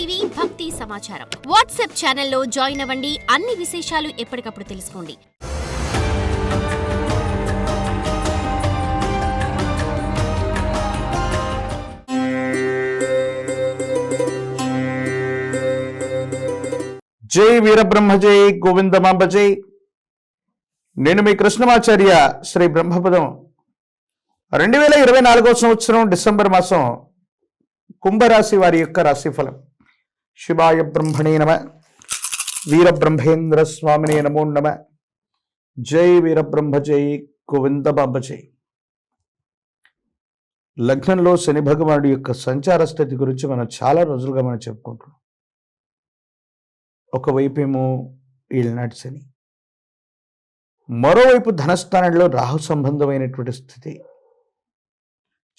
TV భక్తి సమాచారం WhatsApp ఛానల్లో జాయిన్ అవ్వండి. అన్ని విశేషాలు ఎప్పటికప్పుడు తెలుసుకోండి. జై వీరబ్రహ్మ జై గోవిందమాంబ జై. నేను మీ కృష్ణమాచార్య శ్రీ బ్రహ్మపదం. 2024 సంవత్సరం డిసెంబర్ మాసం కుంభరాశి వారి యొక్క రాశిఫలం. శివాయ బ్రహ్మణే నమ, వీరబ్రహ్మేంద్ర స్వామినే నమో నమ. జై వీరబ్రహ్మ జై గోవిందమాంబ జై. లగ్నంలో శని భగవానుడి యొక్క సంచార స్థితి గురించి మనం చాలా రోజులుగా మనం చెప్పుకుంటున్నాం. ఒకవైపు ఏమో ఈలనాటి శని, మరోవైపు ధనస్థానంలో రాహు సంబంధమైనటువంటి స్థితి,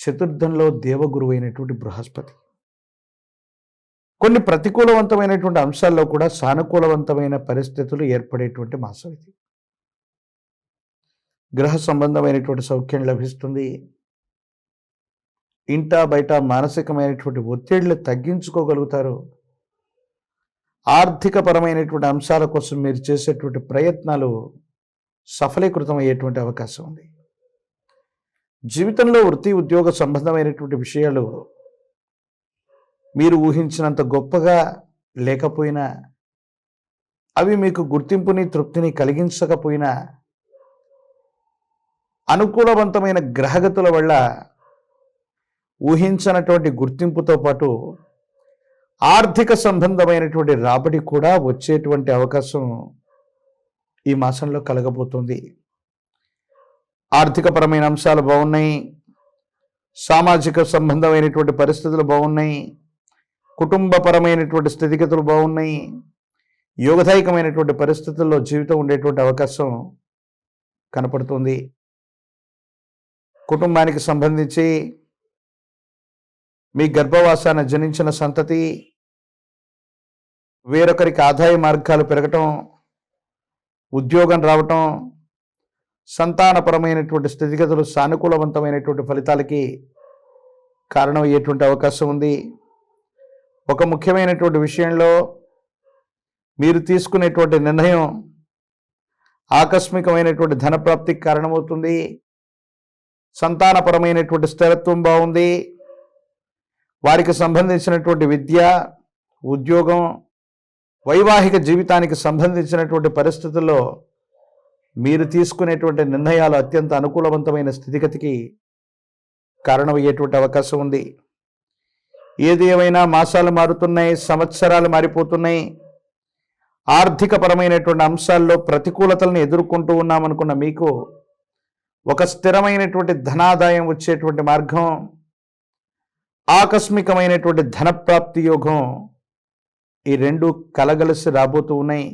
చతుర్థంలో దేవగురువు అయినటువంటి బృహస్పతి. కొన్ని ప్రతికూలవంతమైనటువంటి అంశాల్లో కూడా సానుకూలవంతమైన పరిస్థితులు ఏర్పడేటువంటి మాసం ఇది. గ్రహ సంబంధమైనటువంటి సౌఖ్యం లభిస్తుంది. ఇంటా బయట మానసికమైనటువంటి ఒత్తిళ్లు తగ్గించుకోగలుగుతారు. ఆర్థిక పరమైనటువంటి అంశాల కోసం మీరు చేసేటువంటి ప్రయత్నాలు సఫలీకృతం అయ్యేటువంటి అవకాశం ఉంది. జీవితంలో వృత్తి ఉద్యోగ సంబంధమైనటువంటి విషయాలు మీరు ఊహించినంత గొప్పగా లేకపోయినా, అవి మీకు గుర్తింపుని తృప్తిని కలిగించకపోయినా, అనుకూలవంతమైన గ్రహగతుల వల్ల ఊహించినటువంటి గుర్తింపుతో పాటు ఆర్థిక సంబంధమైనటువంటి రాబడి కూడా వచ్చేటువంటి అవకాశం ఈ మాసంలో కలగబోతుంది. ఆర్థికపరమైన అంశాలు బాగున్నాయి. సామాజిక సంబంధమైనటువంటి పరిస్థితులు బాగున్నాయి. కుటుంబపరమైనటువంటి స్థితిగతులు బాగున్నాయి. యోగదాయకమైనటువంటి పరిస్థితుల్లో జీవితం ఉండేటువంటి అవకాశం కనపడుతుంది. కుటుంబానికి సంబంధించి మీ గర్భవాసాన జనించిన సంతతి వేరొకరికి ఆదాయ మార్గాలు పెరగటం, ఉద్యోగం రావటం, సంతానపరమైనటువంటి స్థితిగతులు సానుకూలవంతమైనటువంటి ఫలితాలకి కారణమయ్యేటువంటి అవకాశం ఉంది. ఒక ముఖ్యమైనటువంటి విషయంలో మీరు తీసుకునేటువంటి నిర్ణయం ఆకస్మికమైనటువంటి ధనప్రాప్తికి కారణమవుతుంది. సంతానపరమైనటువంటి స్థిరత్వం బాగుంది. వారికి సంబంధించినటువంటి విద్య, ఉద్యోగం, వైవాహిక జీవితానికి సంబంధించినటువంటి పరిస్థితుల్లో మీరు తీసుకునేటువంటి నిర్ణయాలు అత్యంత అనుకూలవంతమైన స్థితిగతికి కారణమయ్యేటువంటి అవకాశం ఉంది. ఏది ఏమైనా మాసాలు మారుతున్నాయి, సంవత్సరాలు మారిపోతున్నాయి. ఆర్థిక పరమైనటువంటి అంశాల్లో ప్రతికూలతలను ఎదుర్కొంటూ ఉన్నామనుకున్న మీకు ఒక స్థిరమైనటువంటి ధనాదాయం వచ్చేటువంటి మార్గం, ఆకస్మికమైనటువంటి ధనప్రాప్తి యోగం, ఈ రెండు కలగలిసి రాబోతూ ఉన్నాయి.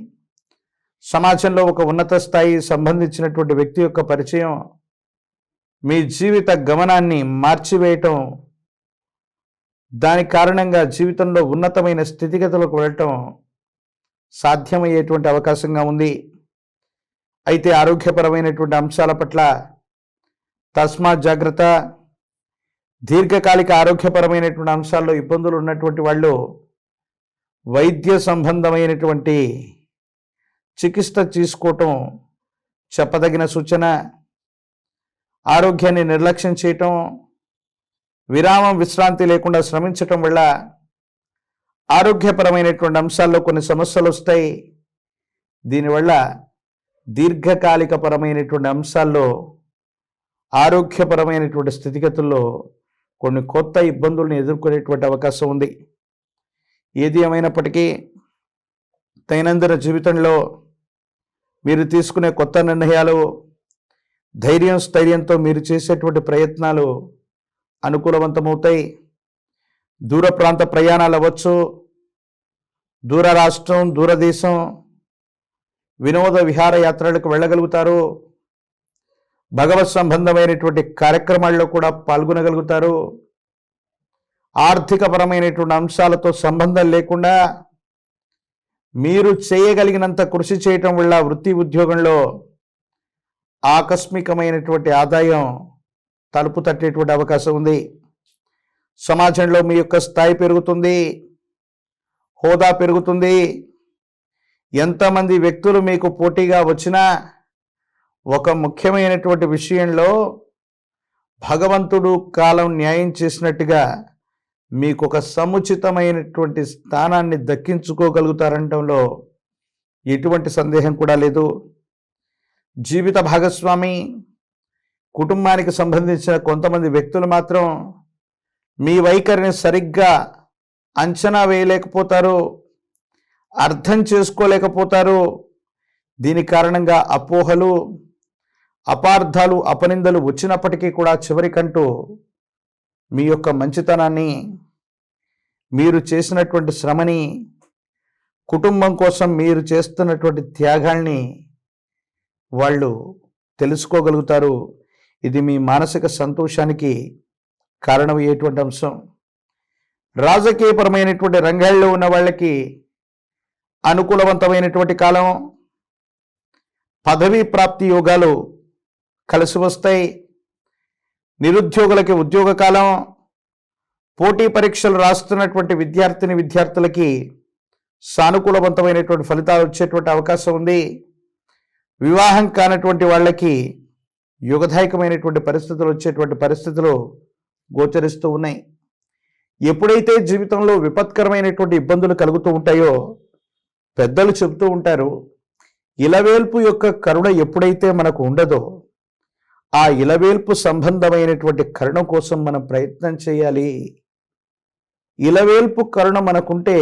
సమాజంలో ఒక ఉన్నత స్థాయి సంబంధించినటువంటి వ్యక్తి యొక్క పరిచయం మీ జీవిత గమనాన్ని మార్చివేయటం, దాని కారణంగా జీవితంలో ఉన్నతమైన స్థితిగతులకు వెళ్ళటం సాధ్యమయ్యేటువంటి అవకాశంగా ఉంది. అయితే ఆరోగ్యపరమైనటువంటి అంశాల పట్ల తస్మాత్ జాగ్రత్త. దీర్ఘకాలిక ఆరోగ్యపరమైనటువంటి అంశాల్లో ఇబ్బందులు ఉన్నటువంటి వాళ్ళు వైద్య సంబంధమైనటువంటి చికిత్స తీసుకోవటం చెప్పదగిన సూచన. ఆరోగ్యాన్ని నిర్లక్ష్యం చేయటం, విరామం విశ్రాంతి లేకుండా శ్రమించటం వల్ల ఆరోగ్యపరమైనటువంటి అంశాల్లో కొన్ని సమస్యలు వస్తాయి. దీనివల్ల దీర్ఘకాలిక పరమైనటువంటి అంశాల్లో ఆరోగ్యపరమైనటువంటి స్థితిగతుల్లో కొన్ని కొత్త ఇబ్బందులను ఎదుర్కొనేటువంటి అవకాశం ఉంది. ఏది ఏమైనప్పటికీ దైనందిన జీవితంలో మీరు తీసుకునే కొత్త నిర్ణయాలు, ధైర్యం స్థైర్యంతో మీరు చేసేటువంటి ప్రయత్నాలు అనుకూలవంతమవుతాయి. దూర ప్రాంత ప్రయాణాలు అవ్వచ్చు, దూర రాష్ట్రం, దూరదేశం, వినోద విహారయాత్రలకు వెళ్ళగలుగుతారు. భగవత్ సంబంధమైనటువంటి కార్యక్రమాల్లో కూడా పాల్గొనగలుగుతారు. ఆర్థికపరమైనటువంటి అంశాలతో సంబంధం లేకుండా మీరు చేయగలిగినంత కృషి చేయటం వల్ల వృత్తి ఉద్యోగంలో ఆకస్మికమైనటువంటి ఆదాయం తలుపు తట్టేటువంటి అవకాశం ఉంది. సమాజంలో మీ యొక్క స్థాయి పెరుగుతుంది. హోదా పెరుగుతుంది. ఎంతమంది వ్యక్తులు మీకు పోటీగా వచ్చినా ఒక ముఖ్యమైనటువంటి విషయంలో భగవంతుడు కాలం న్యాయం చేసినట్టుగా మీకు ఒక సముచితమైనటువంటి స్థానాన్ని దక్కించుకోగలుగుతారనటంలో ఎటువంటి సందేహం కూడా లేదు. జీవిత భాగస్వామి, కుటుంబానికి సంబంధించిన కొంతమంది వ్యక్తులు మాత్రం మీ వైఖరిని సరిగ్గా అంచనా వేయలేకపోతారు, అర్థం చేసుకోలేకపోతారు. దీని కారణంగా అపోహలు, అపార్థాలు, అపనిందలు వచ్చినప్పటికీ కూడా చివరికంటూ మీ యొక్క మంచితనాన్ని, మీరు చేసినటువంటి శ్రమని, కుటుంబం కోసం మీరు చేస్తున్నటువంటి త్యాగాల్ని వాళ్ళు తెలుసుకోగలుగుతారు. ఇది మీ మానసిక సంతోషానికి కారణమయ్యేటువంటి అంశం. రాజకీయపరమైనటువంటి రంగాల్లో ఉన్న వాళ్ళకి అనుకూలవంతమైనటువంటి కాలం. పదవీ ప్రాప్తి యోగాలు కలిసి వస్తాయి. నిరుద్యోగులకి ఉద్యోగ కాలం. పోటీ పరీక్షలు రాస్తున్నటువంటి విద్యార్థులకి సానుకూలవంతమైనటువంటి ఫలితాలు వచ్చేటువంటి అవకాశం ఉంది. వివాహం కానటువంటి వాళ్ళకి యుగదాయకమైనటువంటి పరిస్థితులు వచ్చేటువంటి పరిస్థితులు గోచరిస్తూ ఉన్నాయి. ఎప్పుడైతే జీవితంలో విపత్కరమైనటువంటి ఇబ్బందులు కలుగుతూ ఉంటాయో పెద్దలు చెబుతూ ఉంటారు, ఇలవేల్పు యొక్క కరుణ ఎప్పుడైతే మనకు ఉండదో ఆ ఇలవేల్పు సంబంధమైనటువంటి కరుణ కోసం మనం ప్రయత్నం చేయాలి. ఇలవేల్పు కరుణ మనకుంటే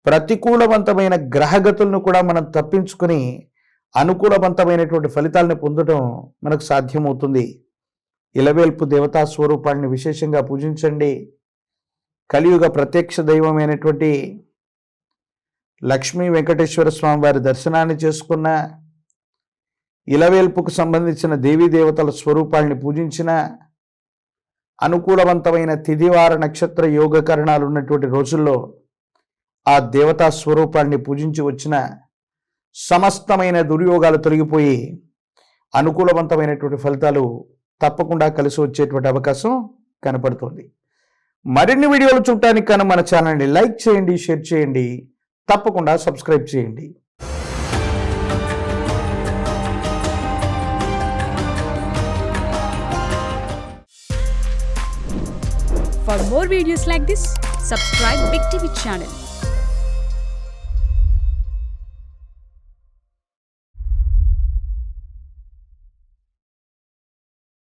ప్రతికూలవంతమైన గ్రహగతులను కూడా మనం తప్పించుకొని అనుకూలవంతమైనటువంటి ఫలితాలను పొందడం మనకు సాధ్యమవుతుంది. ఇలవేల్పు దేవతా స్వరూపాన్ని విశేషంగా పూజించండి. కలియుగ ప్రత్యక్ష దైవమైనటువంటి లక్ష్మీ వెంకటేశ్వర స్వామి వారి దర్శనాన్ని చేసుకున్న, ఇలవేల్పుకు సంబంధించిన దేవీ దేవతల స్వరూపాన్ని పూజించిన, అనుకూలవంతమైన తిథివార నక్షత్ర యోగకరణాలు ఉన్నటువంటి రోజుల్లో ఆ దేవతా స్వరూపాన్ని పూజించి వచ్చిన సమస్తమైన దుర్యోగాలు తొలగిపోయి అనుకూలవంతమైనటువంటి ఫలితాలు తప్పకుండా కలిసి వచ్చేటువంటి అవకాశం కనపడుతుంది. మరిన్ని వీడియోలు చూడటానికి కన్నా మన ఛానల్ని లైక్ చేయండి, షేర్ చేయండి, తప్పకుండా సబ్స్క్రైబ్ చేయండి. For more videos like this, subscribe Big TV channel.